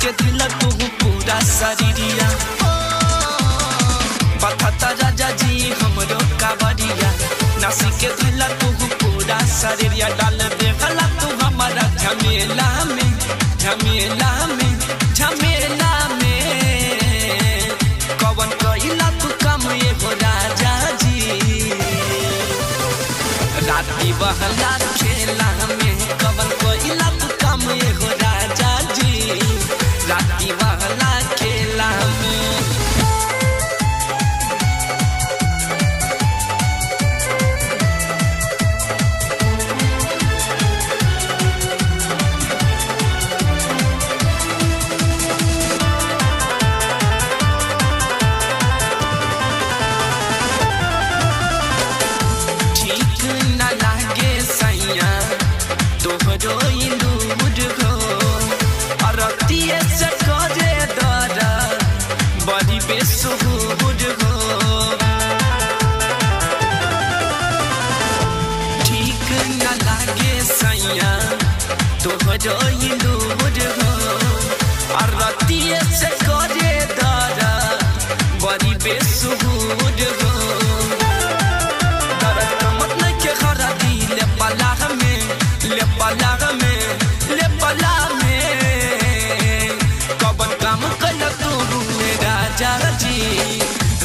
के दिल तू पूरा शरीरिया बता राजा जी हमरो कावरिया नासी के दिल तू पूरा शरीरिया डाल दे गला तू हमारा झमेला में झमेला में झमेला में कवन कइला तू काम एगो राजा जी राती बहला खेला में कवन कइला तू काम एगो राजा जी राती बहला खेला में ठीक न लागे सैया तोहरो इलूर हो और रतिये से करे दरा बड़ी बेसुहूर हो दर्द कमत नहीं के खरा दी ले पलाग में ले पलाग में ले पला में कबन काम कल तू राजा जी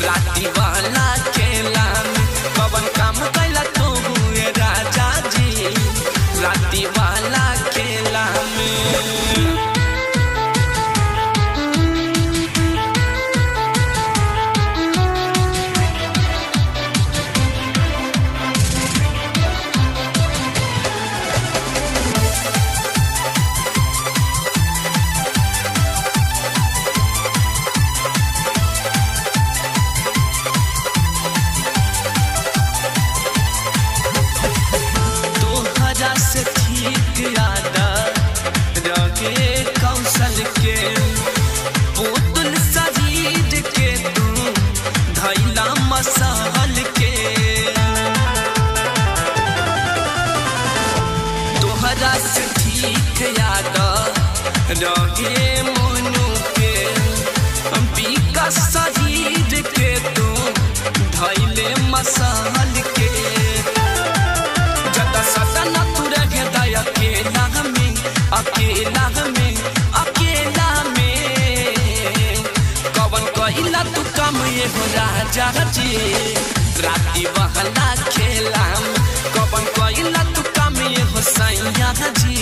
राती वाला खेला में कवन काम कैला तू राजा जी राती वाला खेला में से ठीक यादा रगे कौशल के पुतुल शरीर के तू धैला मसाल के तोहरा से ठीक यादा रगे मोनू के बीका शरीर के तू धैले मसाल के अकेला में कवन कइला तू काम एगो राजा जी राती बहला खेला कवन कइला तू काम एगो सैया जी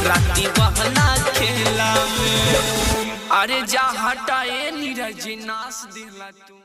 राती बहला खेला में अरे जा हटाए नीरज नाच दिला तू।